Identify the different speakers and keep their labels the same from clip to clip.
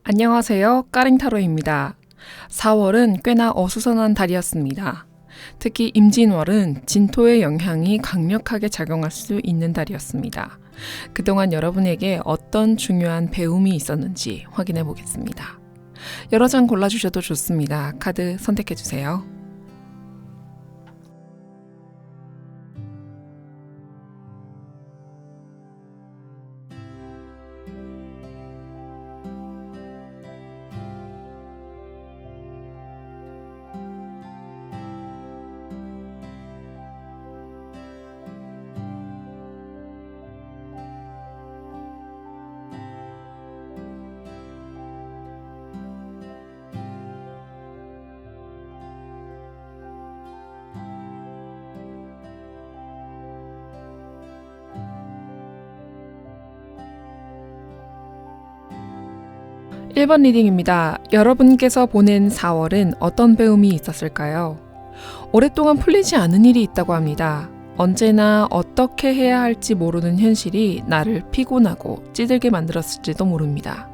Speaker 1: 안녕하세요. 까링타로입니다. 4월은 꽤나 어수선한 달이었습니다. 특히 임진월은 진토의 영향이 강력하게 작용할 수 있는 달이었습니다. 그동안 여러분에게 어떤 중요한 배움이 있었는지 확인해 보겠습니다. 여러 장 골라주셔도 좋습니다. 카드 선택해 주세요. 일 번 리딩입니다. 여러분께서 보낸 4월은 어떤 배움이 있었을까요? 오랫동안 풀리지 않은 일이 있다고 합니다. 언제나 어떻게 해야 할지 모르는 현실이 나를 피곤하고 찌들게 만들었을지도 모릅니다.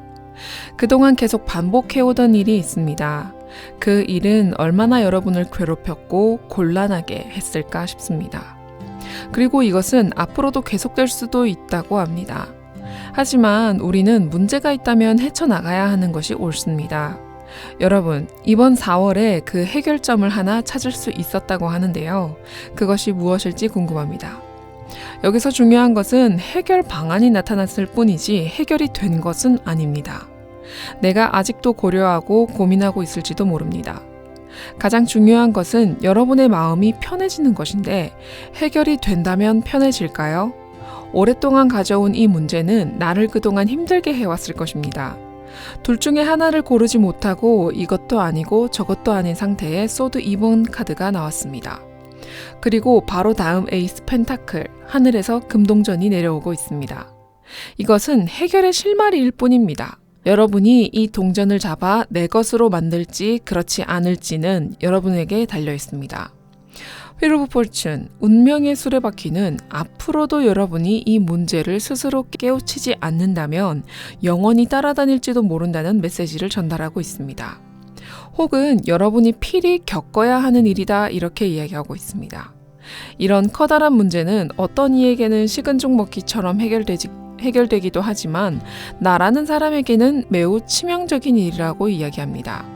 Speaker 1: 그동안 계속 반복해오던 일이 있습니다. 그 일은 얼마나 여러분을 괴롭혔고 곤란하게 했을까 싶습니다. 그리고 이것은 앞으로도 계속될 수도 있다고 합니다. 하지만 우리는 문제가 있다면 헤쳐나가야 하는 것이 옳습니다. 여러분, 이번 4월에 그 해결점을 하나 찾을 수 있었다고 하는데요. 그것이 무엇일지 궁금합니다. 여기서 중요한 것은 해결 방안이 나타났을 뿐이지 해결이 된 것은 아닙니다. 내가 아직도 고려하고 고민하고 있을지도 모릅니다. 가장 중요한 것은 여러분의 마음이 편해지는 것인데 해결이 된다면 편해질까요? 오랫동안 가져온 이 문제는 나를 그동안 힘들게 해왔을 것입니다. 둘 중에 하나를 고르지 못하고 이것도 아니고 저것도 아닌 상태에 소드 2번 카드가 나왔습니다. 그리고 바로 다음 에이스 펜타클, 하늘에서 금동전이 내려오고 있습니다. 이것은 해결의 실마리일 뿐입니다. 여러분이 이 동전을 잡아 내 것으로 만들지 그렇지 않을지는 여러분에게 달려 있습니다. 휠 오브 포춘, 운명의 수레바퀴는 앞으로도 여러분이 이 문제를 스스로 깨우치지 않는다면 영원히 따라다닐지도 모른다는 메시지를 전달하고 있습니다. 혹은 여러분이 필히 겪어야 하는 일이다 이렇게 이야기하고 있습니다. 이런 커다란 문제는 어떤 이에게는 식은 죽 먹기처럼 해결되기도 하지만 나라는 사람에게는 매우 치명적인 일이라고 이야기합니다.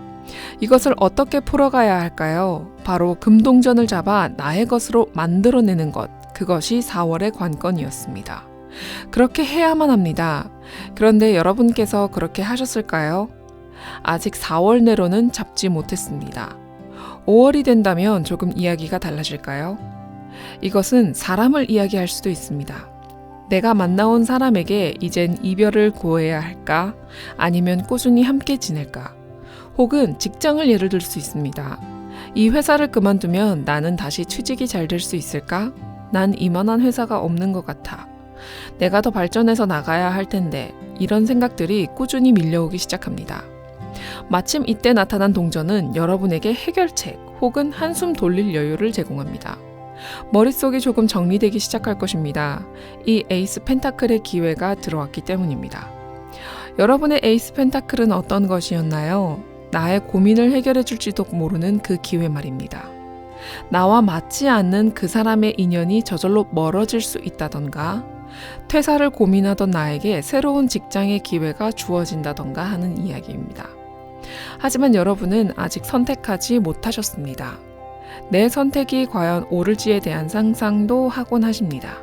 Speaker 1: 이것을 어떻게 풀어가야 할까요? 바로 금동전을 잡아 나의 것으로 만들어내는 것, 그것이 4월의 관건이었습니다. 그렇게 해야만 합니다. 그런데 여러분께서 그렇게 하셨을까요? 아직 4월 내로는 잡지 못했습니다. 5월이 된다면 조금 이야기가 달라질까요? 이것은 사람을 이야기할 수도 있습니다. 내가 만나온 사람에게 이젠 이별을 고해야 할까? 아니면 꾸준히 함께 지낼까? 혹은 직장을 예를 들 수 있습니다. 이 회사를 그만두면 나는 다시 취직이 잘 될 수 있을까? 난 이만한 회사가 없는 것 같아. 내가 더 발전해서 나가야 할 텐데 이런 생각들이 꾸준히 밀려오기 시작합니다. 마침 이때 나타난 동전은 여러분에게 해결책 혹은 한숨 돌릴 여유를 제공합니다. 머릿속이 조금 정리되기 시작할 것입니다. 이 에이스 펜타클의 기회가 들어왔기 때문입니다. 여러분의 에이스 펜타클은 어떤 것이었나요? 나의 고민을 해결해 줄지도 모르는 그 기회 말입니다. 나와 맞지 않는 그 사람의 인연이 저절로 멀어질 수 있다던가, 퇴사를 고민하던 나에게 새로운 직장의 기회가 주어진다던가 하는 이야기입니다. 하지만 여러분은 아직 선택하지 못하셨습니다. 내 선택이 과연 옳을지에 대한 상상도 하곤 하십니다.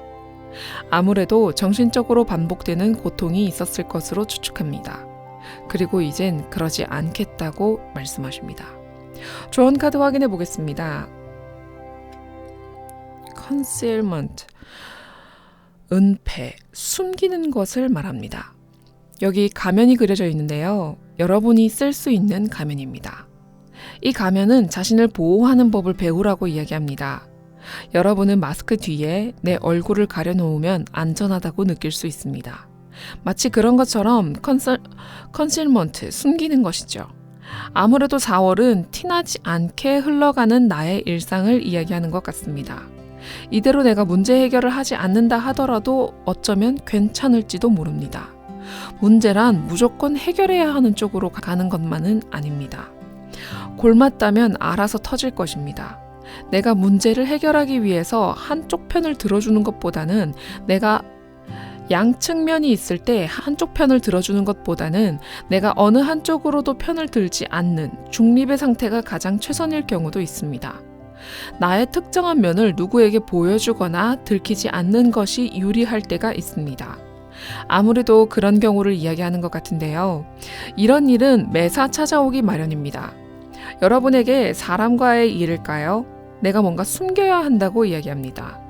Speaker 1: 아무래도 정신적으로 반복되는 고통이 있었을 것으로 추측합니다. 그리고 이젠 그러지 않겠다고 말씀하십니다. 조언 카드 확인해 보겠습니다. concealment, 은폐, 숨기는 것을 말합니다. 여기 가면이 그려져 있는데요. 여러분이 쓸 수 있는 가면입니다. 이 가면은 자신을 보호하는 법을 배우라고 이야기합니다. 여러분은 마스크 뒤에 내 얼굴을 가려놓으면 안전하다고 느낄 수 있습니다. 마치 그런 것처럼 컨실먼트, 숨기는 것이죠. 아무래도 4월은 티나지 않게 흘러가는 나의 일상을 이야기하는 것 같습니다. 이대로 내가 문제 해결을 하지 않는다 하더라도 어쩌면 괜찮을지도 모릅니다. 문제란 무조건 해결해야 하는 쪽으로 가는 것만은 아닙니다. 골맞다면 알아서 터질 것입니다. 내가 문제를 해결하기 위해서 한쪽 편을 들어주는 것보다는 내가 양측면이 있을 때 한쪽 편을 들어주는 것보다는 내가 어느 한쪽으로도 편을 들지 않는 중립의 상태가 가장 최선일 경우도 있습니다. 나의 특정한 면을 누구에게 보여주거나 들키지 않는 것이 유리할 때가 있습니다. 아무래도 그런 경우를 이야기하는 것 같은데요. 이런 일은 매사 찾아오기 마련입니다. 여러분에게 사람과의 일일까요? 내가 뭔가 숨겨야 한다고 이야기합니다.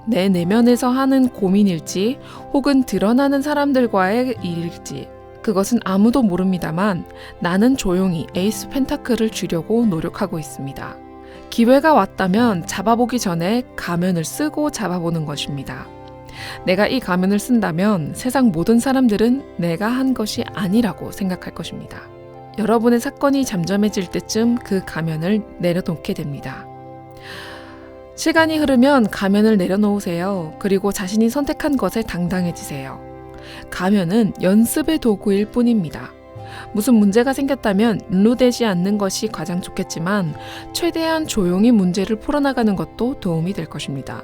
Speaker 1: 내 내면에서 하는 고민일지 혹은 드러나는 사람들과의 일일지 그것은 아무도 모릅니다만 나는 조용히 에이스 펜타클을 쥐려고 노력하고 있습니다. 기회가 왔다면 잡아보기 전에 가면을 쓰고 잡아보는 것입니다. 내가 이 가면을 쓴다면 세상 모든 사람들은 내가 한 것이 아니라고 생각할 것입니다. 여러분의 사건이 잠잠해질 때쯤 그 가면을 내려놓게 됩니다. 시간이 흐르면 가면을 내려놓으세요. 그리고 자신이 선택한 것에 당당해지세요. 가면은 연습의 도구일 뿐입니다. 무슨 문제가 생겼다면 연루되지 않는 것이 가장 좋겠지만 최대한 조용히 문제를 풀어나가는 것도 도움이 될 것입니다.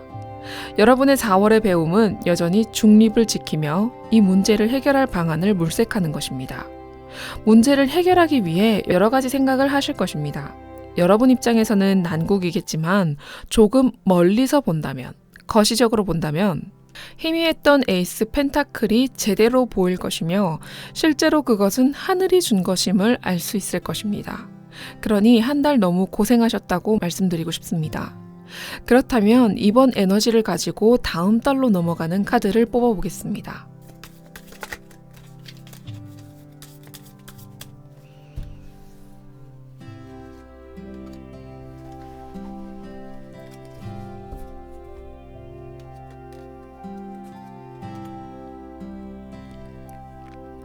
Speaker 1: 여러분의 4월의 배움은 여전히 중립을 지키며 이 문제를 해결할 방안을 물색하는 것입니다. 문제를 해결하기 위해 여러 가지 생각을 하실 것입니다. 여러분 입장에서는 난국이겠지만 조금 멀리서 본다면, 거시적으로 본다면 희미했던 에이스 펜타클이 제대로 보일 것이며 실제로 그것은 하늘이 준 것임을 알 수 있을 것입니다. 그러니 한 달 너무 고생하셨다고 말씀드리고 싶습니다. 그렇다면 이번 에너지를 가지고 다음 달로 넘어가는 카드를 뽑아보겠습니다.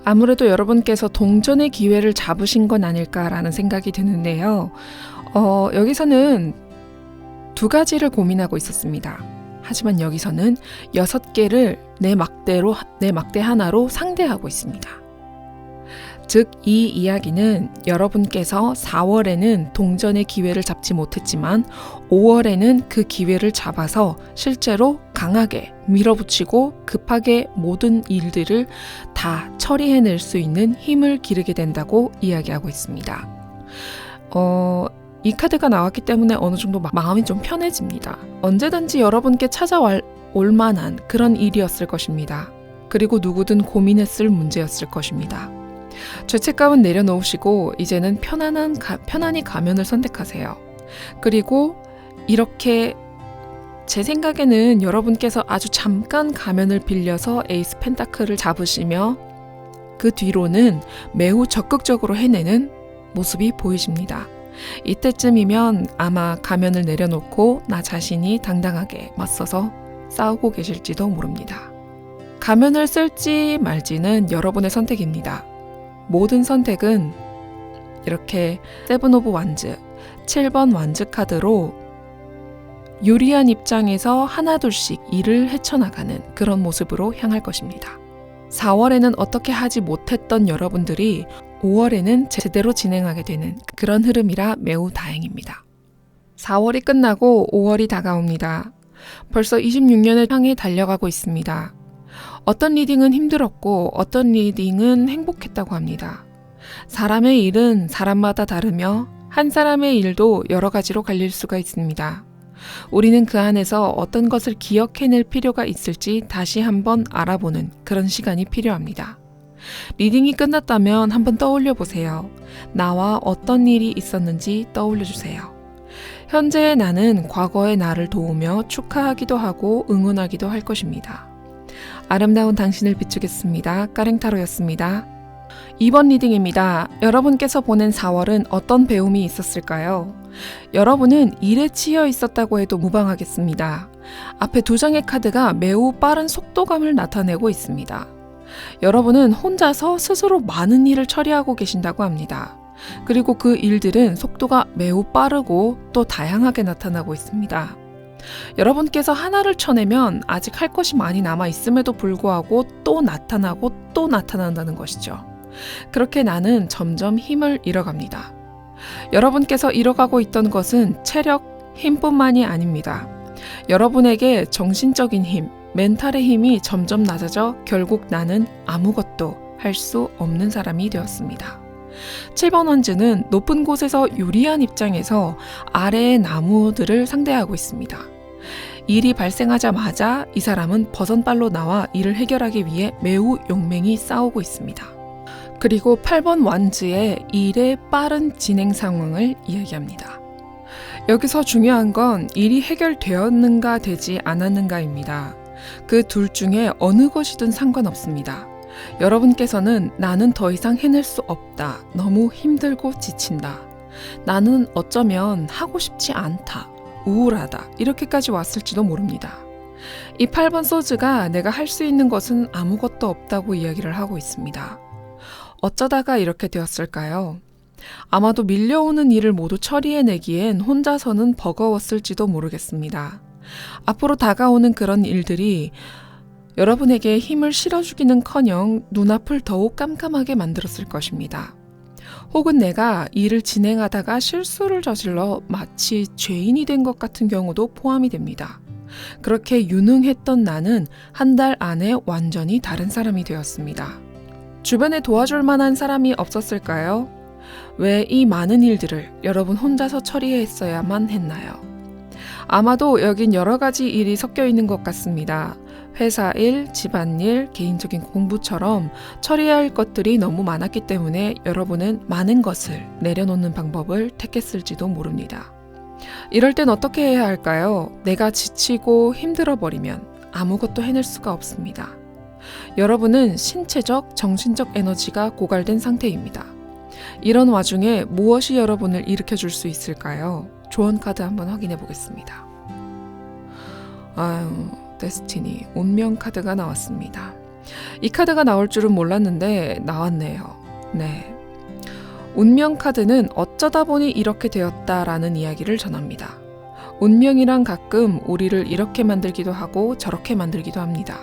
Speaker 1: 아무래도 여러분께서 동전의 기회를 잡으신 건 아닐까라는 생각이 드는데요. 여기서는 두 가지를 고민하고 있었습니다. 하지만 여기서는 6개를 내 막대 하나로 상대하고 있습니다. 즉, 이 이야기는 여러분께서 4월에는 동전의 기회를 잡지 못했지만 5월에는 그 기회를 잡아서 실제로 강하게 밀어붙이고 급하게 모든 일들을 다 처리해낼 수 있는 힘을 기르게 된다고 이야기하고 있습니다. 이 카드가 나왔기 때문에 어느 정도 마음이 좀 편해집니다. 언제든지 여러분께 찾아올 만한 그런 일이었을 것입니다. 그리고 누구든 고민했을 문제였을 것입니다. 죄책감은 내려놓으시고 이제는 편안히 가면을 선택하세요. 그리고 이렇게 제 생각에는 여러분께서 아주 잠깐 가면을 빌려서 에이스 펜타클을 잡으시며 그 뒤로는 매우 적극적으로 해내는 모습이 보이십니다. 이때쯤이면 아마 가면을 내려놓고 나 자신이 당당하게 맞서서 싸우고 계실지도 모릅니다. 가면을 쓸지 말지는 여러분의 선택입니다. 모든 선택은 이렇게 세븐 오브 완즈, 7번 완즈 카드로 유리한 입장에서 하나둘씩 일을 헤쳐나가는 그런 모습으로 향할 것입니다. 4월에는 어떻게 하지 못했던 여러분들이 5월에는 제대로 진행하게 되는 그런 흐름이라 매우 다행입니다. 4월이 끝나고 5월이 다가옵니다. 벌써 26년을 향해 달려가고 있습니다. 어떤 리딩은 힘들었고 어떤 리딩은 행복했다고 합니다. 사람의 일은 사람마다 다르며 한 사람의 일도 여러 가지로 갈릴 수가 있습니다. 우리는 그 안에서 어떤 것을 기억해낼 필요가 있을지 다시 한번 알아보는 그런 시간이 필요합니다. 리딩이 끝났다면 한번 떠올려 보세요. 나와 어떤 일이 있었는지 떠올려 주세요. 현재의 나는 과거의 나를 도우며 축하하기도 하고 응원하기도 할 것입니다. 아름다운 당신을 비추겠습니다. 까랭타로였습니다. 2번 리딩입니다. 여러분께서 보낸 4월은 어떤 배움이 있었을까요? 여러분은 일에 치여 있었다고 해도 무방하겠습니다. 앞에 두 장의 카드가 매우 빠른 속도감을 나타내고 있습니다. 여러분은 혼자서 스스로 많은 일을 처리하고 계신다고 합니다. 그리고 그 일들은 속도가 매우 빠르고 또 다양하게 나타나고 있습니다. 여러분께서 하나를 쳐내면 아직 할 것이 많이 남아 있음에도 불구하고 또 나타나고 또 나타난다는 것이죠. 그렇게 나는 점점 힘을 잃어갑니다. 여러분께서 잃어가고 있던 것은 체력, 힘뿐만이 아닙니다. 여러분에게 정신적인 힘, 멘탈의 힘이 점점 낮아져 결국 나는 아무것도 할 수 없는 사람이 되었습니다. 7번 원즈는 높은 곳에서 유리한 입장에서 아래의 나무들을 상대하고 있습니다. 일이 발생하자마자 이 사람은 버선발로 나와 이를 해결하기 위해 매우 용맹히 싸우고 있습니다. 그리고 8번 완즈의 일의 빠른 진행 상황을 이야기합니다. 여기서 중요한 건 일이 해결되었는가 되지 않았는가입니다. 그 둘 중에 어느 것이든 상관없습니다. 여러분께서는 나는 더 이상 해낼 수 없다. 너무 힘들고 지친다. 나는 어쩌면 하고 싶지 않다. 우울하다. 이렇게까지 왔을지도 모릅니다. 이 8번 소즈가 내가 할 수 있는 것은 아무것도 없다고 이야기를 하고 있습니다. 어쩌다가 이렇게 되었을까요? 아마도 밀려오는 일을 모두 처리해내기엔 혼자서는 버거웠을지도 모르겠습니다. 앞으로 다가오는 그런 일들이 여러분에게 힘을 실어주기는커녕 눈앞을 더욱 깜깜하게 만들었을 것입니다. 혹은 내가 일을 진행하다가 실수를 저질러 마치 죄인이 된 것 같은 경우도 포함이 됩니다. 그렇게 유능했던 나는 한 달 안에 완전히 다른 사람이 되었습니다. 주변에 도와줄 만한 사람이 없었을까요? 왜 이 많은 일들을 여러분 혼자서 처리했어야만 했나요? 아마도 여긴 여러 가지 일이 섞여 있는 것 같습니다. 회사 일, 집안일, 개인적인 공부처럼 처리해야 할 것들이 너무 많았기 때문에 여러분은 많은 것을 내려놓는 방법을 택했을지도 모릅니다. 이럴 땐 어떻게 해야 할까요? 내가 지치고 힘들어 버리면 아무것도 해낼 수가 없습니다. 여러분은 신체적, 정신적 에너지가 고갈된 상태입니다. 이런 와중에 무엇이 여러분을 일으켜줄 수 있을까요? 조언 카드 한번 확인해 보겠습니다. 데스티니, 운명 카드가 나왔습니다. 이 카드가 나올 줄은 몰랐는데 나왔네요. 네. 운명 카드는 어쩌다 보니 이렇게 되었다라는 이야기를 전합니다. 운명이란 가끔 우리를 이렇게 만들기도 하고 저렇게 만들기도 합니다.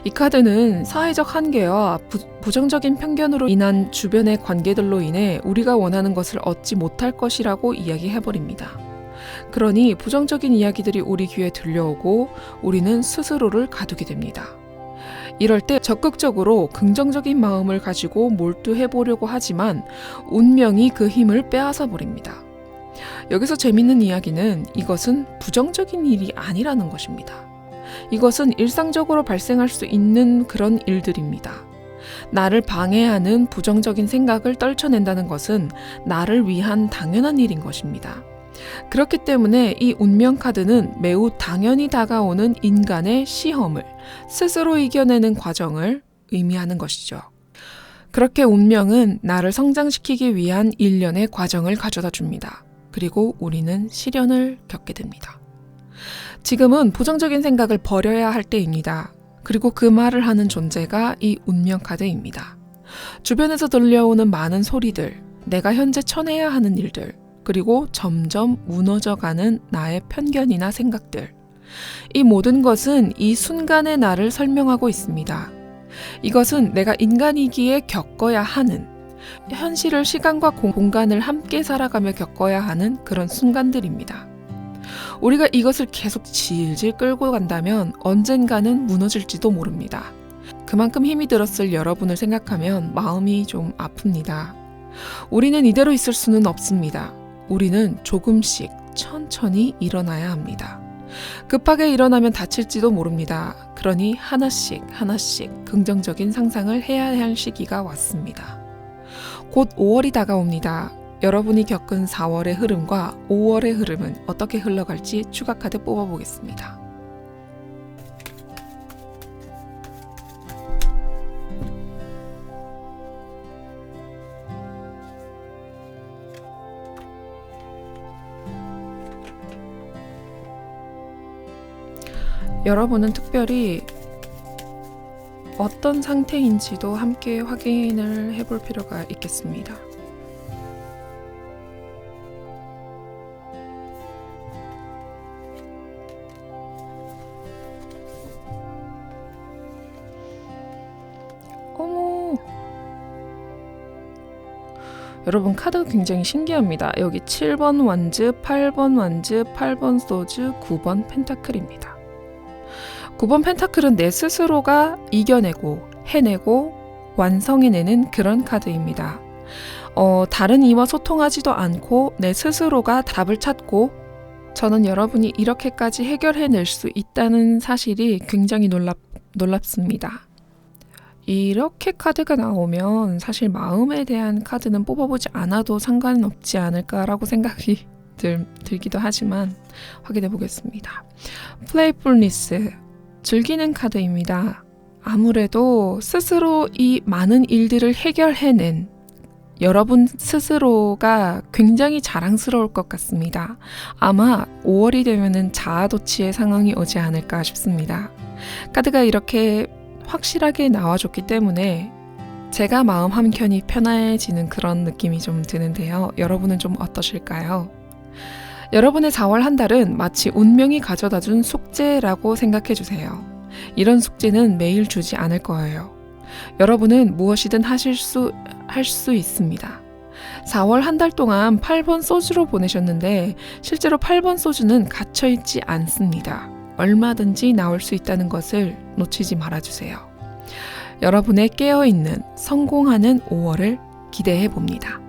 Speaker 1: 이 카드는 사회적 한계와 부정적인 편견으로 인한 주변의 관계들로 인해 우리가 원하는 것을 얻지 못할 것이라고 이야기해버립니다. 그러니 부정적인 이야기들이 우리 귀에 들려오고 우리는 스스로를 가두게 됩니다. 이럴 때 적극적으로 긍정적인 마음을 가지고 몰두해보려고 하지만 운명이 그 힘을 빼앗아 버립니다. 여기서 재밌는 이야기는 이것은 부정적인 일이 아니라는 것입니다. 이것은 일상적으로 발생할 수 있는 그런 일들입니다. 나를 방해하는 부정적인 생각을 떨쳐낸다는 것은 나를 위한 당연한 일인 것입니다. 그렇기 때문에 이 운명 카드는 매우 당연히 다가오는 인간의 시험을 스스로 이겨내는 과정을 의미하는 것이죠. 그렇게 운명은 나를 성장시키기 위한 일련의 과정을 가져다 줍니다. 그리고 우리는 시련을 겪게 됩니다. 지금은 부정적인 생각을 버려야 할 때입니다. 그리고 그 말을 하는 존재가 이 운명 카드입니다. 주변에서 들려오는 많은 소리들, 내가 현재 쳐내야 하는 일들, 그리고 점점 무너져가는 나의 편견이나 생각들. 이 모든 것은 이 순간의 나를 설명하고 있습니다. 이것은 내가 인간이기에 겪어야 하는, 현실을 시간과 공간을 함께 살아가며 겪어야 하는 그런 순간들입니다. 우리가 이것을 계속 질질 끌고 간다면 언젠가는 무너질지도 모릅니다. 그만큼 힘이 들었을 여러분을 생각하면 마음이 좀 아픕니다. 우리는 이대로 있을 수는 없습니다. 우리는 조금씩 천천히 일어나야 합니다. 급하게 일어나면 다칠지도 모릅니다. 그러니 하나씩 하나씩 긍정적인 상상을 해야 할 시기가 왔습니다. 곧 5월이 다가옵니다. 여러분이 겪은 4월의 흐름과 5월의 흐름은 어떻게 흘러갈지 추가 카드 뽑아보겠습니다. 여러분은 특별히 어떤 상태인지도 함께 확인을 해볼 필요가 있겠습니다. 여러분 카드가 굉장히 신기합니다. 여기 7번 완즈, 8번 완즈, 8번 소주, 9번 펜타클입니다. 9번 펜타클은 내 스스로가 이겨내고 해내고 완성해내는 그런 카드입니다. 다른 이와 소통하지도 않고 내 스스로가 답을 찾고 저는 여러분이 이렇게까지 해결해낼 수 있다는 사실이 굉장히 놀랍습니다. 이렇게 카드가 나오면 사실 마음에 대한 카드는 뽑아보지 않아도 상관은 없지 않을까라고 생각이 들기도 하지만 확인해 보겠습니다. 플레이풀니스, 즐기는 카드입니다. 아무래도 스스로 이 많은 일들을 해결해낸 여러분 스스로가 굉장히 자랑스러울 것 같습니다. 아마 5월이 되면은 자아도취의 상황이 오지 않을까 싶습니다. 카드가 이렇게 확실하게 나와줬기 때문에 제가 마음 한켠이 편해지는 그런 느낌이 좀 드는데요. 여러분은 좀 어떠실까요? 여러분의 4월 한 달은 마치 운명이 가져다준 숙제라고 생각해 주세요. 이런 숙제는 매일 주지 않을 거예요. 여러분은 무엇이든 할 수 있습니다. 4월 한 달 동안 8번 소주로 보내셨는데 실제로 8번 소주는 갇혀있지 않습니다. 얼마든지 나올 수 있다는 것을 놓치지 말아주세요. 여러분의 깨어있는 성공하는 5월을 기대해 봅니다.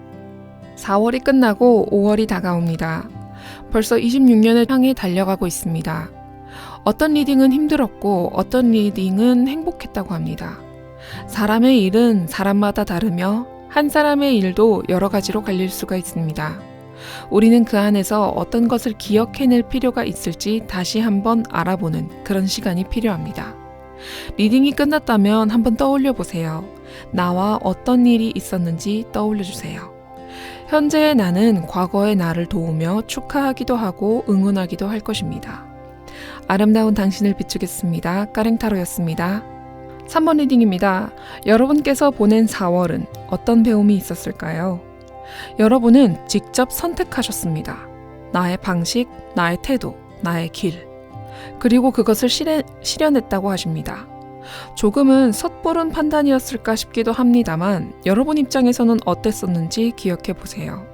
Speaker 1: 4월이 끝나고 5월이 다가옵니다. 벌써 26년을 향해 달려가고 있습니다. 어떤 리딩은 힘들었고 어떤 리딩은 행복했다고 합니다. 사람의 일은 사람마다 다르며 한 사람의 일도 여러 가지로 갈릴 수가 있습니다. 우리는 그 안에서 어떤 것을 기억해낼 필요가 있을지 다시 한번 알아보는 그런 시간이 필요합니다. 리딩이 끝났다면 한번 떠올려 보세요. 나와 어떤 일이 있었는지 떠올려 주세요. 현재의 나는 과거의 나를 도우며 축하하기도 하고 응원하기도 할 것입니다. 아름다운 당신을 비추겠습니다. 까랭타로였습니다. 3번 리딩입니다. 여러분께서 보낸 4월은 어떤 배움이 있었을까요? 여러분은 직접 선택하셨습니다. 나의 방식, 나의 태도, 나의 길. 그리고 그것을 실현했다고 하십니다. 조금은 섣부른 판단이었을까 싶기도 합니다만 여러분 입장에서는 어땠었는지 기억해 보세요.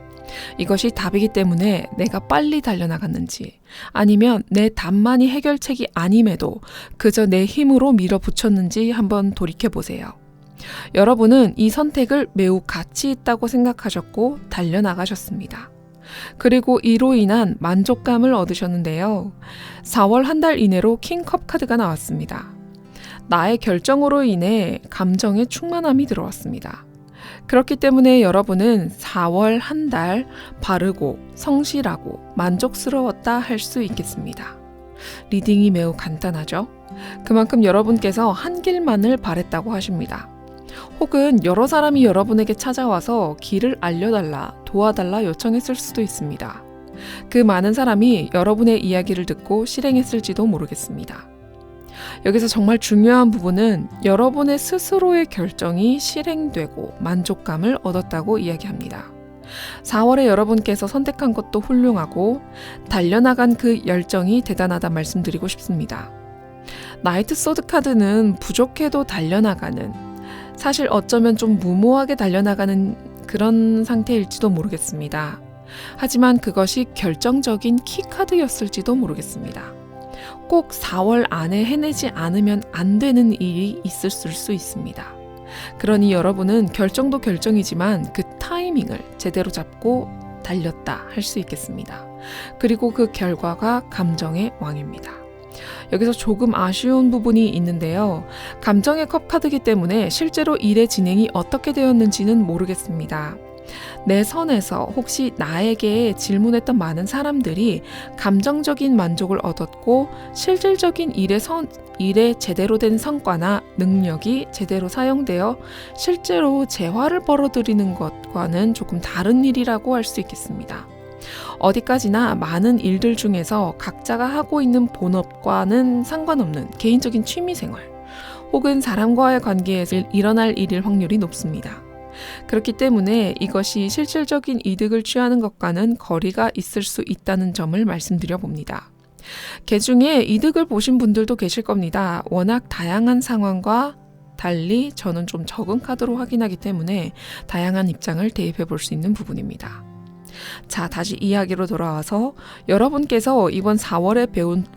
Speaker 1: 이것이 답이기 때문에 내가 빨리 달려나갔는지 아니면 내 답만이 해결책이 아님에도 그저 내 힘으로 밀어붙였는지 한번 돌이켜 보세요. 여러분은 이 선택을 매우 가치 있다고 생각하셨고 달려나가셨습니다. 그리고 이로 인한 만족감을 얻으셨는데요. 4월 한 달 이내로 킹컵 카드가 나왔습니다. 나의 결정으로 인해 감정의 충만함이 들어왔습니다. 그렇기 때문에 여러분은 4월 한 달 바르고 성실하고 만족스러웠다 할 수 있겠습니다. 리딩이 매우 간단하죠? 그만큼 여러분께서 한 길만을 바랬다고 하십니다. 혹은 여러 사람이 여러분에게 찾아와서 길을 알려달라, 도와달라 요청했을 수도 있습니다. 그 많은 사람이 여러분의 이야기를 듣고 실행했을지도 모르겠습니다. 여기서 정말 중요한 부분은 여러분의 스스로의 결정이 실행되고 만족감을 얻었다고 이야기합니다. 4월에 여러분께서 선택한 것도 훌륭하고 달려나간 그 열정이 대단하다 말씀드리고 싶습니다. 나이트 소드 카드는 부족해도 달려나가는, 사실 어쩌면 좀 무모하게 달려나가는 그런 상태일지도 모르겠습니다. 하지만 그것이 결정적인 키카드였을지도 모르겠습니다. 꼭 4월 안에 해내지 않으면 안 되는 일이 있을 수 있습니다. 그러니 여러분은 결정도 결정이지만 그 타이밍을 제대로 잡고 달렸다 할 수 있겠습니다. 그리고 그 결과가 감정의 왕입니다. 여기서 조금 아쉬운 부분이 있는데요. 감정의 컵 카드이기 때문에 실제로 일의 진행이 어떻게 되었는지는 모르겠습니다. 내 선에서 혹시 나에게 질문했던 많은 사람들이 감정적인 만족을 얻었고 실질적인 일의 제대로 된 성과나 능력이 제대로 사용되어 실제로 재화를 벌어들이는 것과는 조금 다른 일이라고 할 수 있겠습니다. 어디까지나 많은 일들 중에서 각자가 하고 있는 본업과는 상관없는 개인적인 취미생활 혹은 사람과의 관계에서 일어날 일일 확률이 높습니다. 그렇기 때문에 이것이 실질적인 이득을 취하는 것과는 거리가 있을 수 있다는 점을 말씀드려 봅니다. 개중에 이득을 보신 분들도 계실 겁니다. 워낙 다양한 상황과 달리 저는 좀 적은 카드로 확인하기 때문에 다양한 입장을 대입해 볼 수 있는 부분입니다. 자, 다시 이야기로 돌아와서 여러분께서 이번 4월에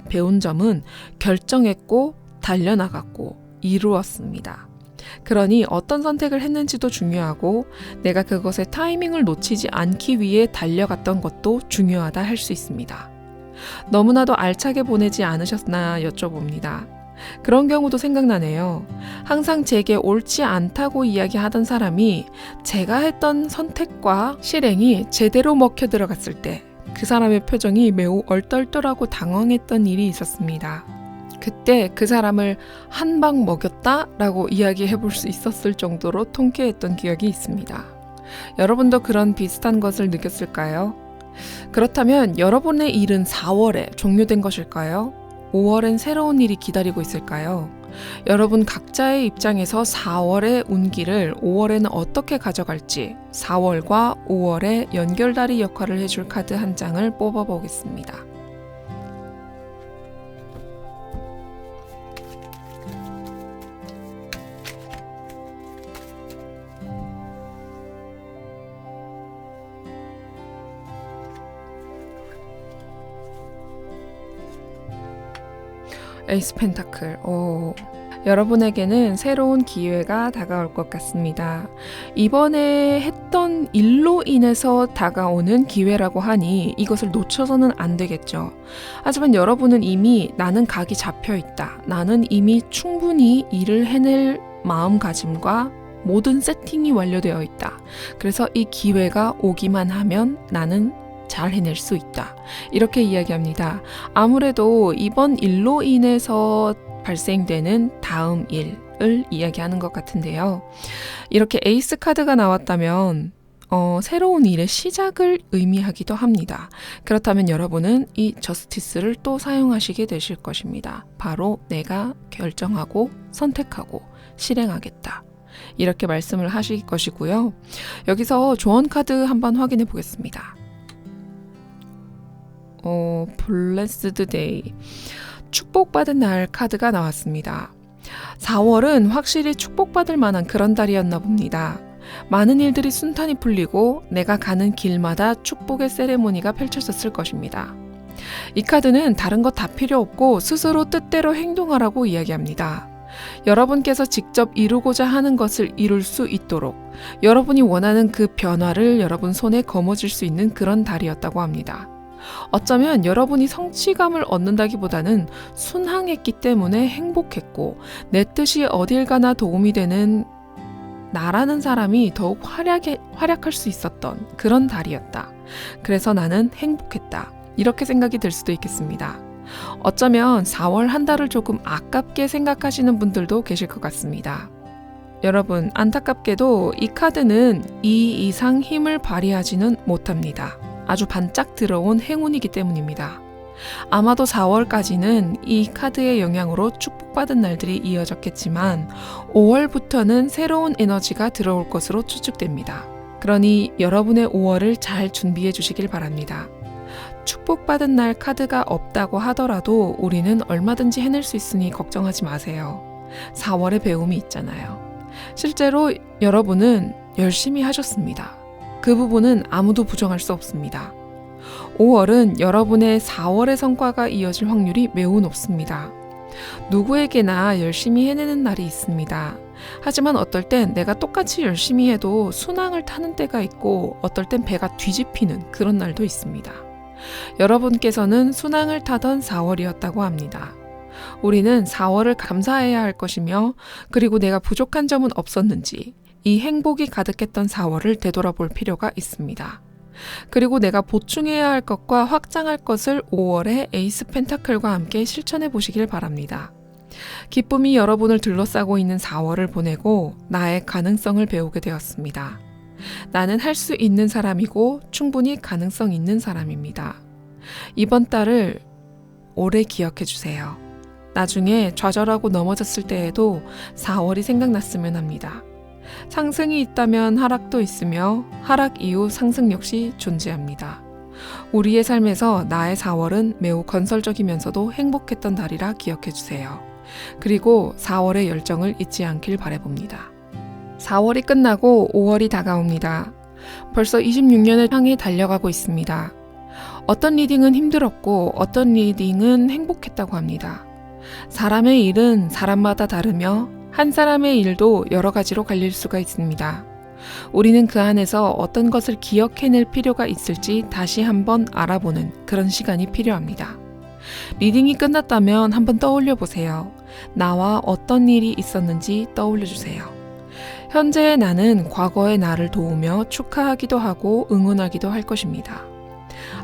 Speaker 1: 배운 점은 결정했고 달려나갔고 이루었습니다. 그러니 어떤 선택을 했는지도 중요하고 내가 그것의 타이밍을 놓치지 않기 위해 달려갔던 것도 중요하다 할 수 있습니다. 너무나도 알차게 보내지 않으셨나 여쭤봅니다. 그런 경우도 생각나네요. 항상 제게 옳지 않다고 이야기하던 사람이 제가 했던 선택과 실행이 제대로 먹혀 들어갔을 때 그 사람의 표정이 매우 얼떨떨하고 당황했던 일이 있었습니다. 그때 그 사람을 한 방 먹였다라고 이야기해 볼 수 있었을 정도로 통쾌했던 기억이 있습니다. 여러분도 그런 비슷한 것을 느꼈을까요? 그렇다면 여러분의 일은 4월에 종료된 것일까요? 5월엔 새로운 일이 기다리고 있을까요? 여러분 각자의 입장에서 4월의 운기를 5월에는 어떻게 가져갈지 4월과 5월의 연결다리 역할을 해줄 카드 한 장을 뽑아보겠습니다. 에이스 펜타클. 여러분에게는 새로운 기회가 다가올 것 같습니다. 이번에 했던 일로 인해서 다가오는 기회라고 하니 이것을 놓쳐서는 안 되겠죠. 하지만 여러분은 이미 나는 각이 잡혀 있다. 나는 이미 충분히 일을 해낼 마음가짐과 모든 세팅이 완료되어 있다. 그래서 이 기회가 오기만 하면 나는 잘 해낼 수 있다. 이렇게 이야기합니다. 아무래도 이번 일로 인해서 발생되는 다음 일을 이야기하는 것 같은데요. 이렇게 에이스 카드가 나왔다면 새로운 일의 시작을 의미하기도 합니다. 그렇다면 여러분은 이 저스티스를 또 사용하시게 되실 것입니다. 바로 내가 결정하고 선택하고 실행하겠다. 이렇게 말씀을 하실 것이고요. 여기서 조언 카드 한번 확인해 보겠습니다. 블레스드 데이, 축복받은 날 카드가 나왔습니다. 4월은 확실히 축복받을 만한 그런 달이었나 봅니다. 많은 일들이 순탄히 풀리고 내가 가는 길마다 축복의 세레모니가 펼쳐졌을 것입니다. 이 카드는 다른 것 다 필요 없고 스스로 뜻대로 행동하라고 이야기합니다. 여러분께서 직접 이루고자 하는 것을 이룰 수 있도록 여러분이 원하는 그 변화를 여러분 손에 거머쥘 수 있는 그런 달이었다고 합니다. 어쩌면 여러분이 성취감을 얻는다기보다는 순항했기 때문에 행복했고 내 뜻이 어딜 가나 도움이 되는 나라는 사람이 더욱 활약할 수 있었던 그런 달이었다. 그래서 나는 행복했다. 이렇게 생각이 들 수도 있겠습니다. 어쩌면 4월 한 달을 조금 아깝게 생각하시는 분들도 계실 것 같습니다. 여러분, 안타깝게도 이 카드는 이 이상 힘을 발휘하지는 못합니다. 아주 반짝 들어온 행운이기 때문입니다. 아마도 4월까지는 이 카드의 영향으로 축복받은 날들이 이어졌겠지만 5월부터는 새로운 에너지가 들어올 것으로 추측됩니다. 그러니 여러분의 5월을 잘 준비해 주시길 바랍니다. 축복받은 날 카드가 없다고 하더라도 우리는 얼마든지 해낼 수 있으니 걱정하지 마세요. 4월에 배움이 있잖아요. 실제로 여러분은 열심히 하셨습니다. 그 부분은 아무도 부정할 수 없습니다. 5월은 여러분의 4월의 성과가 이어질 확률이 매우 높습니다. 누구에게나 열심히 해내는 날이 있습니다. 하지만 어떨 땐 내가 똑같이 열심히 해도 순항을 타는 때가 있고 어떨 땐 배가 뒤집히는 그런 날도 있습니다. 여러분께서는 순항을 타던 4월이었다고 합니다. 우리는 4월을 감사해야 할 것이며 그리고 내가 부족한 점은 없었는지 이 행복이 가득했던 4월을 되돌아볼 필요가 있습니다. 그리고 내가 보충해야 할 것과 확장할 것을 5월에 에이스 펜타클과 함께 실천해 보시길 바랍니다. 기쁨이 여러분을 둘러싸고 있는 4월을 보내고 나의 가능성을 배우게 되었습니다. 나는 할 수 있는 사람이고 충분히 가능성 있는 사람입니다. 이번 달을 오래 기억해 주세요. 나중에 좌절하고 넘어졌을 때에도 4월이 생각났으면 합니다. 상승이 있다면 하락도 있으며 하락 이후 상승 역시 존재합니다. 우리의 삶에서 나의 4월은 매우 건설적이면서도 행복했던 달이라 기억해 주세요. 그리고 4월의 열정을 잊지 않길 바라봅니다. 4월이 끝나고 5월이 다가옵니다. 벌써 26년을 향해 달려가고 있습니다. 어떤 리딩은 힘들었고 어떤 리딩은 행복했다고 합니다. 사람의 일은 사람마다 다르며 한 사람의 일도 여러 가지로 갈릴 수가 있습니다. 우리는 그 안에서 어떤 것을 기억해낼 필요가 있을지 다시 한번 알아보는 그런 시간이 필요합니다. 리딩이 끝났다면 한번 떠올려 보세요. 나와 어떤 일이 있었는지 떠올려 주세요. 현재의 나는 과거의 나를 도우며 축하하기도 하고 응원하기도 할 것입니다.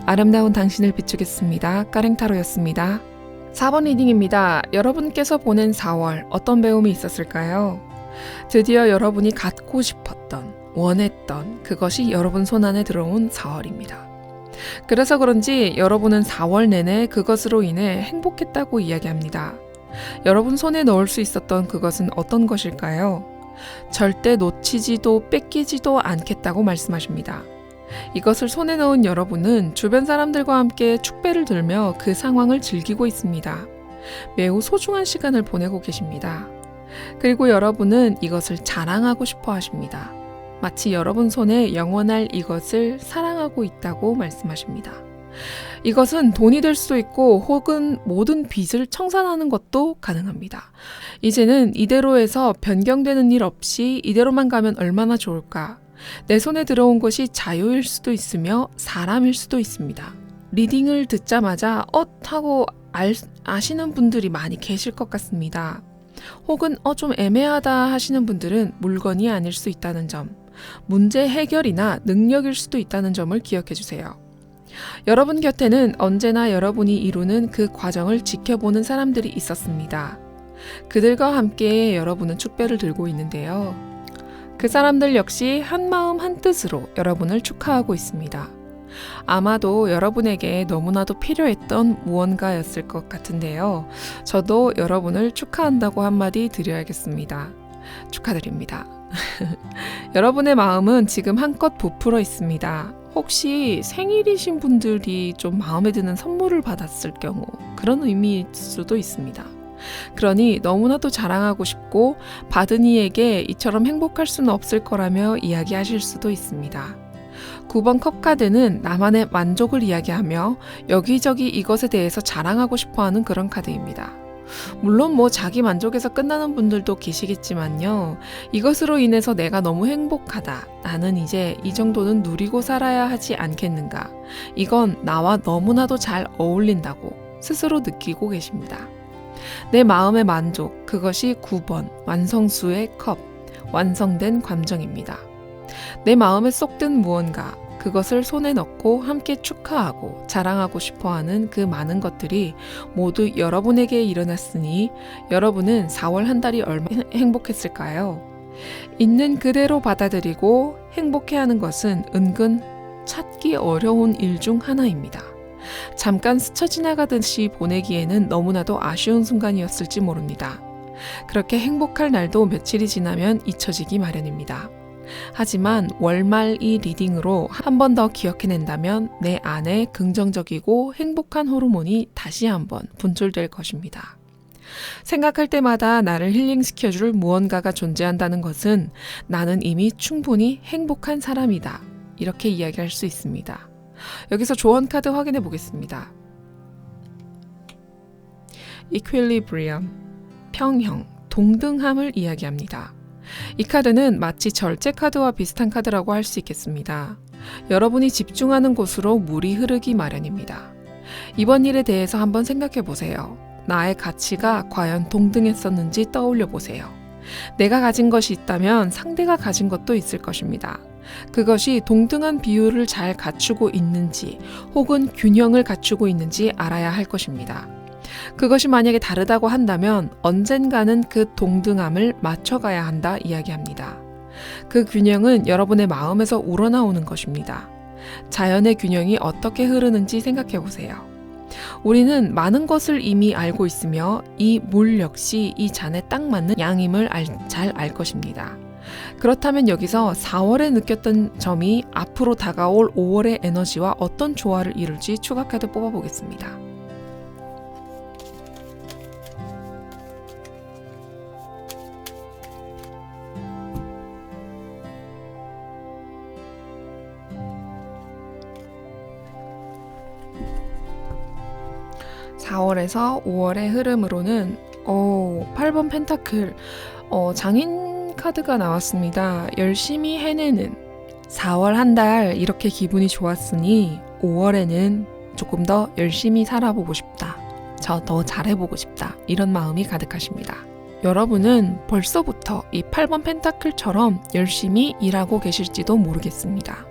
Speaker 1: 아름다운 당신을 비추겠습니다. 까랭타로였습니다. 4번 리딩입니다. 여러분께서 보낸 4월 어떤 배움이 있었을까요? 드디어 여러분이 갖고 싶었던, 원했던 그것이 여러분 손안에 들어온 4월입니다. 그래서 그런지 여러분은 4월 내내 그것으로 인해 행복했다고 이야기합니다. 여러분 손에 넣을 수 있었던 그것은 어떤 것일까요? 절대 놓치지도 뺏기지도 않겠다고 말씀하십니다. 이것을 손에 넣은 여러분은 주변 사람들과 함께 축배를 들며 그 상황을 즐기고 있습니다. 매우 소중한 시간을 보내고 계십니다. 그리고 여러분은 이것을 자랑하고 싶어 하십니다. 마치 여러분 손에 영원할 이것을 사랑하고 있다고 말씀하십니다. 이것은 돈이 될 수도 있고 혹은 모든 빚을 청산하는 것도 가능합니다. 이제는 이대로에서 변경되는 일 없이 이대로만 가면 얼마나 좋을까? 내 손에 들어온 것이 자유일 수도 있으며 사람일 수도 있습니다. 리딩을 듣자마자 하고 아시는 분들이 많이 계실 것 같습니다. 혹은 좀 애매하다 하시는 분들은 물건이 아닐 수 있다는 점, 문제 해결이나 능력일 수도 있다는 점을 기억해 주세요. 여러분 곁에는 언제나 여러분이 이루는 그 과정을 지켜보는 사람들이 있었습니다. 그들과 함께 여러분은 축배를 들고 있는데요. 그 사람들 역시 한 마음 한 뜻으로 여러분을 축하하고 있습니다. 아마도 여러분에게 너무나도 필요했던 무언가였을 것 같은데요. 저도 여러분을 축하한다고 한마디 드려야겠습니다. 축하드립니다. 여러분의 마음은 지금 한껏 부풀어 있습니다. 혹시 생일이신 분들이 좀 마음에 드는 선물을 받았을 경우 그런 의미일 수도 있습니다. 그러니 너무나도 자랑하고 싶고 받은 이에게 이처럼 행복할 수는 없을 거라며 이야기하실 수도 있습니다. 9번 컵카드는 나만의 만족을 이야기하며 여기저기 이것에 대해서 자랑하고 싶어하는 그런 카드입니다. 물론 자기 만족에서 끝나는 분들도 계시겠지만요. 이것으로 인해서 내가 너무 행복하다. 나는 이제 이 정도는 누리고 살아야 하지 않겠는가. 이건 나와 너무나도 잘 어울린다고 스스로 느끼고 계십니다. 내 마음의 만족, 그것이 9번 완성수의 컵, 완성된 감정입니다. 내 마음에 쏙 든 무언가, 그것을 손에 넣고 함께 축하하고 자랑하고 싶어하는 그 많은 것들이 모두 여러분에게 일어났으니 여러분은 4월 한 달이 얼마나 행복했을까요? 있는 그대로 받아들이고 행복해하는 것은 은근 찾기 어려운 일 중 하나입니다. 잠깐 스쳐 지나가듯이 보내기에는 너무나도 아쉬운 순간이었을지 모릅니다. 그렇게 행복할 날도 며칠이 지나면 잊혀지기 마련입니다. 하지만 월말 이 리딩으로 한 번 더 기억해낸다면 내 안에 긍정적이고 행복한 호르몬이 다시 한번 분출될 것입니다. 생각할 때마다 나를 힐링시켜줄 무언가가 존재한다는 것은 나는 이미 충분히 행복한 사람이다. 이렇게 이야기할 수 있습니다. 여기서 조언 카드 확인해 보겠습니다. Equilibrium, 평형, 동등함을 이야기합니다. 이 카드는 마치 절제 카드와 비슷한 카드라고 할 수 있겠습니다. 여러분이 집중하는 곳으로 물이 흐르기 마련입니다. 이번 일에 대해서 한번 생각해 보세요. 나의 가치가 과연 동등했었는지 떠올려 보세요. 내가 가진 것이 있다면 상대가 가진 것도 있을 것입니다. 그것이 동등한 비율을 잘 갖추고 있는지 혹은 균형을 갖추고 있는지 알아야 할 것입니다. 그것이 만약에 다르다고 한다면 언젠가는 그 동등함을 맞춰가야 한다 이야기합니다. 그 균형은 여러분의 마음에서 우러나오는 것입니다. 자연의 균형이 어떻게 흐르는지 생각해 보세요. 우리는 많은 것을 이미 알고 있으며 이 물 역시 이 잔에 딱 맞는 양임을 잘 알 것입니다. 그렇다면 여기서 4월에 느꼈던 점이 앞으로 다가올 5월의 에너지와 어떤 조화를 이룰지 추가 카드 뽑아보겠습니다. 4월에서 5월의 흐름으로는 8번 펜타클 장인 카드가 나왔습니다. 열심히 해내는 4월 한 달 이렇게 기분이 좋았으니 5월에는 조금 더 열심히 살아보고 싶다. 저 더 잘해보고 싶다. 이런 마음이 가득하십니다. 여러분은 벌써부터 이 8번 펜타클처럼 열심히 일하고 계실지도 모르겠습니다.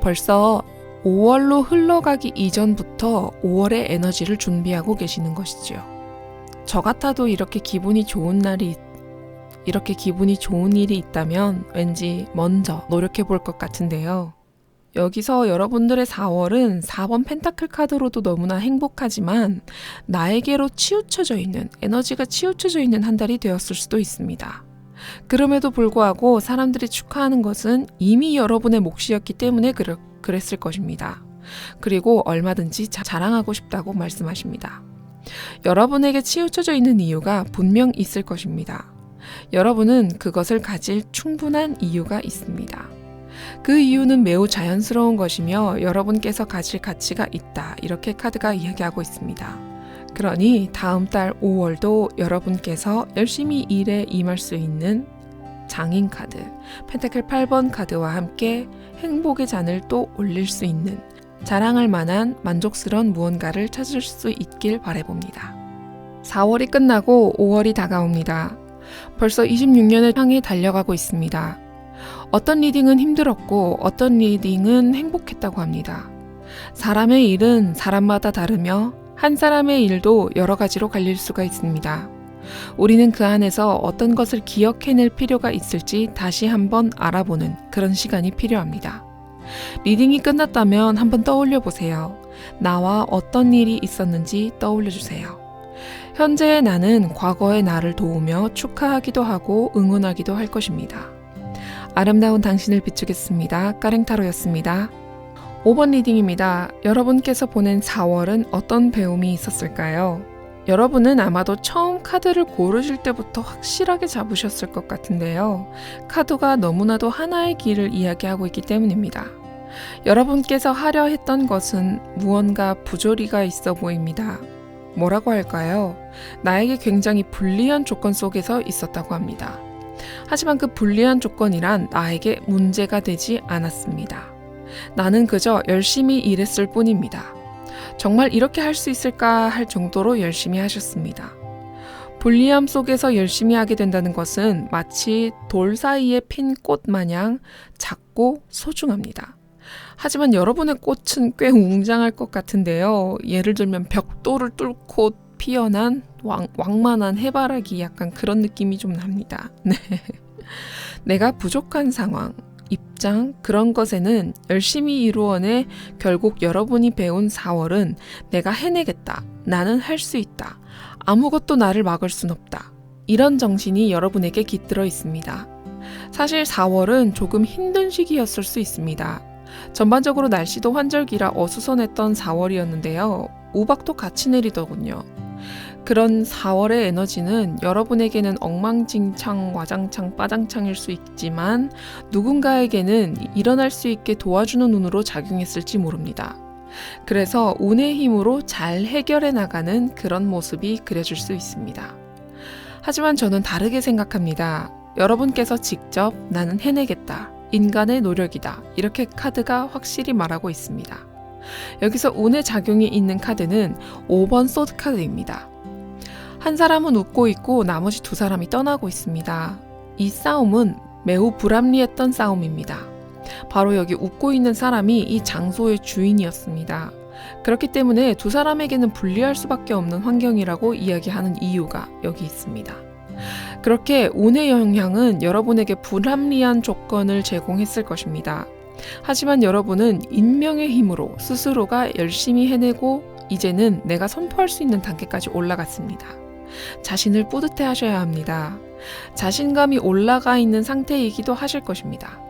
Speaker 1: 벌써 5월로 흘러가기 이전부터 5월의 에너지를 준비하고 계시는 것이죠. 저 같아도 이렇게 기분이 좋은 일이 있다면 왠지 먼저 노력해 볼 것 같은데요. 여기서 여러분들의 4월은 4번 펜타클 카드로도 너무나 행복하지만 나에게로 치우쳐져 있는, 에너지가 치우쳐져 있는 한 달이 되었을 수도 있습니다. 그럼에도 불구하고 사람들이 축하하는 것은 이미 여러분의 몫이었기 때문에 그랬을 것입니다. 그리고 얼마든지 자랑하고 싶다고 말씀하십니다. 여러분에게 치우쳐져 있는 이유가 분명 있을 것입니다. 여러분은 그것을 가질 충분한 이유가 있습니다. 그 이유는 매우 자연스러운 것이며 여러분께서 가질 가치가 있다. 이렇게 카드가 이야기하고 있습니다. 그러니 다음 달 5월도 여러분께서 열심히 일에 임할 수 있는 장인 카드, 펜타클 8번 카드와 함께 행복의 잔을 또 올릴 수 있는 자랑할 만한 만족스러운 무언가를 찾을 수 있길 바라봅니다. 4월이 끝나고 5월이 다가옵니다. 벌써 26년을 향해 달려가고 있습니다. 어떤 리딩은 힘들었고 어떤 리딩은 행복했다고 합니다. 사람의 일은 사람마다 다르며 한 사람의 일도 여러 가지로 갈릴 수가 있습니다. 우리는 그 안에서 어떤 것을 기억해낼 필요가 있을지 다시 한번 알아보는 그런 시간이 필요합니다. 리딩이 끝났다면 한번 떠올려 보세요. 나와 어떤 일이 있었는지 떠올려 주세요. 현재의 나는 과거의 나를 도우며 축하하기도 하고 응원하기도 할 것입니다. 아름다운 당신을 비추겠습니다. 까랭타로였습니다. 5번 리딩입니다. 여러분께서 보낸 4월은 어떤 배움이 있었을까요? 여러분은 아마도 처음 카드를 고르실 때부터 확실하게 잡으셨을 것 같은데요. 카드가 너무나도 하나의 길을 이야기하고 있기 때문입니다. 여러분께서 하려 했던 것은 무언가 부조리가 있어 보입니다. 뭐라고 할까요? 나에게 굉장히 불리한 조건 속에서 있었다고 합니다. 하지만 그 불리한 조건이란 나에게 문제가 되지 않았습니다. 나는 그저 열심히 일했을 뿐입니다. 정말 이렇게 할 수 있을까 할 정도로 열심히 하셨습니다. 불리함 속에서 열심히 하게 된다는 것은 마치 돌 사이에 핀 꽃 마냥 작고 소중합니다. 하지만 여러분의 꽃은 꽤 웅장할 것 같은데요. 예를 들면 벽돌을 뚫고 피어난 왕만한 해바라기, 약간 그런 느낌이 좀 납니다. 네. 내가 부족한 상황, 입장, 그런 것에는 열심히 이루어내 결국 여러분이 배운 4월은 내가 해내겠다, 나는 할 수 있다, 아무것도 나를 막을 순 없다, 이런 정신이 여러분에게 깃들어 있습니다. 사실 4월은 조금 힘든 시기였을 수 있습니다. 전반적으로 날씨도 환절기라 어수선했던 4월이었는데요. 우박도 같이 내리더군요. 그런 4월의 에너지는 여러분에게는 엉망진창, 와장창, 빠장창일 수 있지만 누군가에게는 일어날 수 있게 도와주는 운으로 작용했을지 모릅니다. 그래서 운의 힘으로 잘 해결해 나가는 그런 모습이 그려질 수 있습니다. 하지만 저는 다르게 생각합니다. 여러분께서 직접 나는 해내겠다, 인간의 노력이다, 이렇게 카드가 확실히 말하고 있습니다. 여기서 운의 작용이 있는 카드는 5번 소드 카드입니다. 한 사람은 웃고 있고 나머지 두 사람이 떠나고 있습니다. 이 싸움은 매우 불합리했던 싸움입니다. 바로 여기 웃고 있는 사람이 이 장소의 주인이었습니다. 그렇기 때문에 두 사람에게는 불리할 수밖에 없는 환경이라고 이야기하는 이유가 여기 있습니다. 그렇게 운의 영향은 여러분에게 불합리한 조건을 제공했을 것입니다. 하지만 여러분은 인명의 힘으로 스스로가 열심히 해내고 이제는 내가 선포할 수 있는 단계까지 올라갔습니다. 자신을 뿌듯해 하셔야 합니다. 자신감이 올라가 있는 상태이기도 하실 것입니다.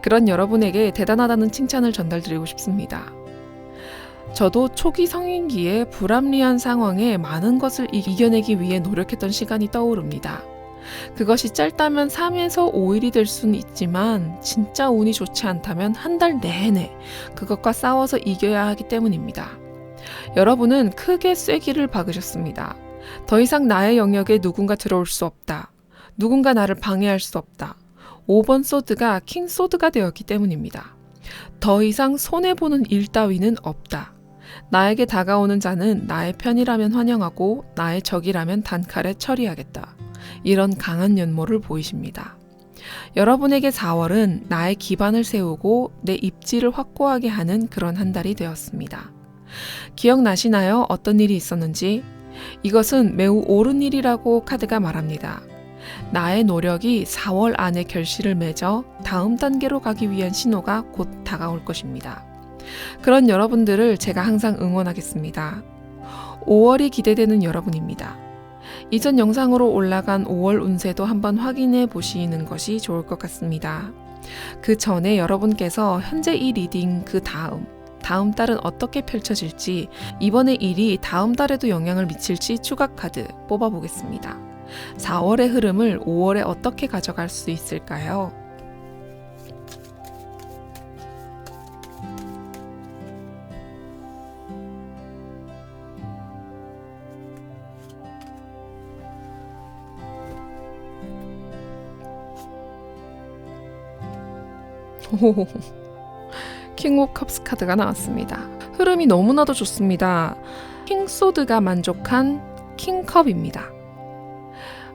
Speaker 1: 그런 여러분에게 대단하다는 칭찬을 전달드리고 싶습니다. 저도 초기 성인기에 불합리한 상황에 많은 것을 이겨내기 위해 노력했던 시간이 떠오릅니다. 그것이 짧다면 3에서 5일이 될 수는 있지만 진짜 운이 좋지 않다면 한 달 내내 그것과 싸워서 이겨야 하기 때문입니다. 여러분은 크게 쐐기를 박으셨습니다. 더 이상 나의 영역에 누군가 들어올 수 없다. 누군가 나를 방해할 수 없다. 5번 소드가 킹 소드가 되었기 때문입니다. 더 이상 손해보는 일 따위는 없다. 나에게 다가오는 자는 나의 편이라면 환영하고 나의 적이라면 단칼에 처리하겠다. 이런 강한 면모를 보이십니다. 여러분에게 4월은 나의 기반을 세우고 내 입지를 확고하게 하는 그런 한 달이 되었습니다. 기억나시나요? 어떤 일이 있었는지? 이것은 매우 옳은 일이라고 카드가 말합니다. 나의 노력이 4월 안에 결실을 맺어 다음 단계로 가기 위한 신호가 곧 다가올 것입니다. 그런 여러분들을 제가 항상 응원하겠습니다. 5월이 기대되는 여러분입니다. 이전 영상으로 올라간 5월 운세도 한번 확인해 보시는 것이 좋을 것 같습니다. 그 전에 여러분께서 현재 이 리딩 그 다음 달은 어떻게 펼쳐질지, 이번의 일이 다음 달에도 영향을 미칠지 추가 카드 뽑아보겠습니다. 4월의 흐름을 5월에 어떻게 가져갈 수 있을까요? 킹 오브 컵스 카드가 나왔습니다. 흐름이 너무나도 좋습니다. 킹 소드가 만족한 킹 컵입니다.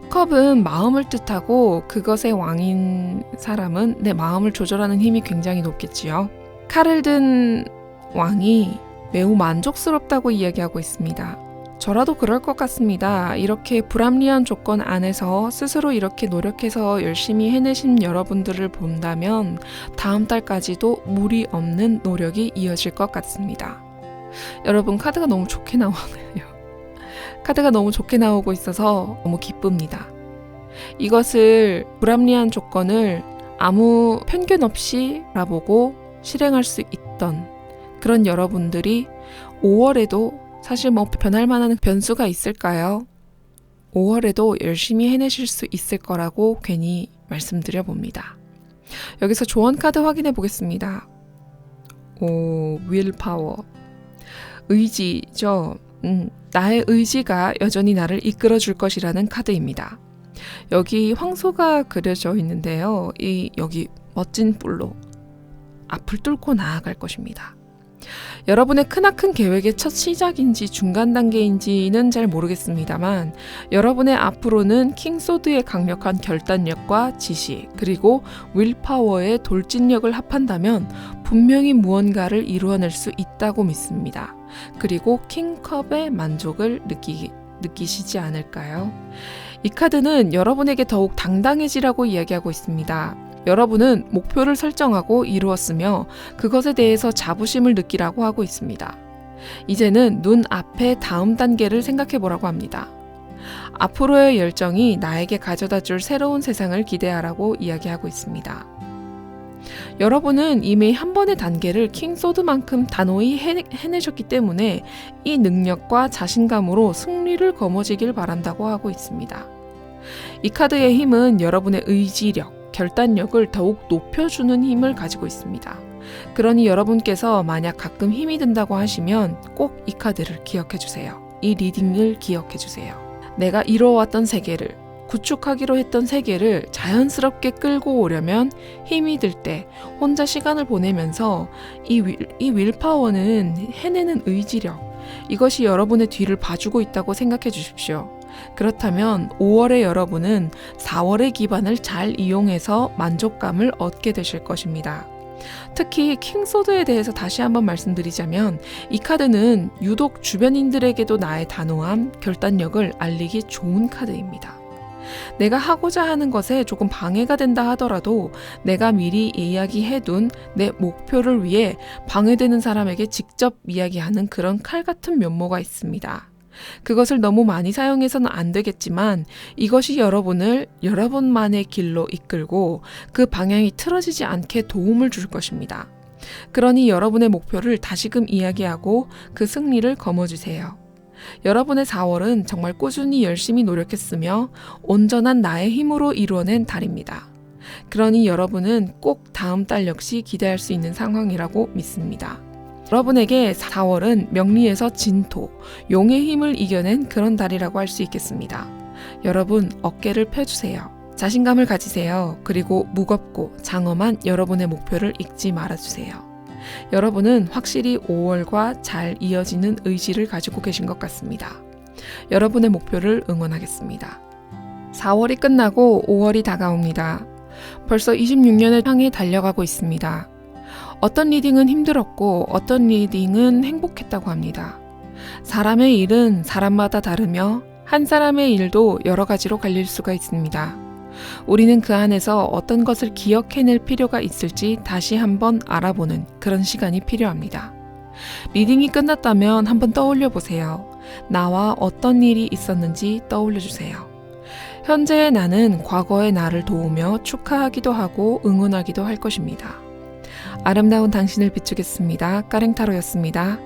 Speaker 1: 컵은 마음을 뜻하고 그것의 왕인 사람은 내 마음을 조절하는 힘이 굉장히 높겠지요. 칼을 든 왕이 매우 만족스럽다고 이야기하고 있습니다. 저라도 그럴 것 같습니다. 이렇게 불합리한 조건 안에서 스스로 이렇게 노력해서 열심히 해내신 여러분들을 본다면 다음 달까지도 무리 없는 노력이 이어질 것 같습니다. 여러분, 카드가 너무 좋게 나오네요. 카드가 너무 좋게 나오고 있어서 너무 기쁩니다. 이것을 불합리한 조건을 아무 편견 없이 바라보고 실행할 수 있던 그런 여러분들이 5월에도 사실 뭐 변할 만한 변수가 있을까요? 5월에도 열심히 해내실 수 있을 거라고 괜히 말씀드려 봅니다. 여기서 조언 카드 확인해 보겠습니다. willpower. 의지죠. 나의 의지가 여전히 나를 이끌어 줄 것이라는 카드입니다. 여기 황소가 그려져 있는데요. 여기 멋진 뿔로 앞을 뚫고 나아갈 것입니다. 여러분의 크나큰 계획의 첫 시작인지 중간 단계인지는 잘 모르겠습니다만 여러분의 앞으로는 킹소드의 강력한 결단력과 지시 그리고 윌파워의 돌진력을 합한다면 분명히 무언가를 이루어낼 수 있다고 믿습니다. 그리고 킹컵의 만족을 느끼시지 않을까요? 이 카드는 여러분에게 더욱 당당해지라고 이야기하고 있습니다. 여러분은 목표를 설정하고 이루었으며 그것에 대해서 자부심을 느끼라고 하고 있습니다. 이제는 눈앞의 다음 단계를 생각해 보라고 합니다. 앞으로의 열정이 나에게 가져다 줄 새로운 세상을 기대하라고 이야기하고 있습니다. 여러분은 이미 한 번의 단계를 킹소드만큼 단호히 해내셨기 때문에 이 능력과 자신감으로 승리를 거머쥐길 바란다고 하고 있습니다. 이 카드의 힘은 여러분의 의지력, 결단력을 더욱 높여주는 힘을 가지고 있습니다. 그러니 여러분께서 만약 가끔 힘이 든다고 하시면 꼭 이 카드를 기억해 주세요. 이 리딩을 기억해 주세요. 내가 이루어왔던 세계를, 구축하기로 했던 세계를 자연스럽게 끌고 오려면 힘이 들 때 혼자 시간을 보내면서 이 윌파워는 해내는 의지력, 이것이 여러분의 뒤를 봐주고 있다고 생각해 주십시오. 그렇다면 5월의 여러분은 4월의 기반을 잘 이용해서 만족감을 얻게 되실 것입니다. 특히 킹소드에 대해서 다시 한번 말씀드리자면 이 카드는 유독 주변인들에게도 나의 단호함, 결단력을 알리기 좋은 카드입니다. 내가 하고자 하는 것에 조금 방해가 된다 하더라도 내가 미리 이야기해둔 내 목표를 위해 방해되는 사람에게 직접 이야기하는 그런 칼 같은 면모가 있습니다. 그것을 너무 많이 사용해서는 안 되겠지만 이것이 여러분을 여러분만의 길로 이끌고 그 방향이 틀어지지 않게 도움을 줄 것입니다. 그러니 여러분의 목표를 다시금 이야기하고 그 승리를 거머쥐세요. 여러분의 4월은 정말 꾸준히 열심히 노력했으며 온전한 나의 힘으로 이루어낸 달입니다. 그러니 여러분은 꼭 다음 달 역시 기대할 수 있는 상황이라고 믿습니다. 여러분에게 4월은 명리에서 진토, 용의 힘을 이겨낸 그런 달이라고 할 수 있겠습니다. 여러분, 어깨를 펴주세요. 자신감을 가지세요. 그리고 무겁고 장엄한 여러분의 목표를 잊지 말아주세요. 여러분은 확실히 5월과 잘 이어지는 의지를 가지고 계신 것 같습니다. 여러분의 목표를 응원하겠습니다. 4월이 끝나고 5월이 다가옵니다. 벌써 26년을 향해 달려가고 있습니다. 어떤 리딩은 힘들었고 어떤 리딩은 행복했다고 합니다. 사람의 일은 사람마다 다르며 한 사람의 일도 여러 가지로 갈릴 수가 있습니다. 우리는 그 안에서 어떤 것을 기억해낼 필요가 있을지 다시 한번 알아보는 그런 시간이 필요합니다. 리딩이 끝났다면 한번 떠올려 보세요. 나와 어떤 일이 있었는지 떠올려 주세요. 현재의 나는 과거의 나를 도우며 축하하기도 하고 응원하기도 할 것입니다. 아름다운 당신을 비추겠습니다. 까랭타로였습니다.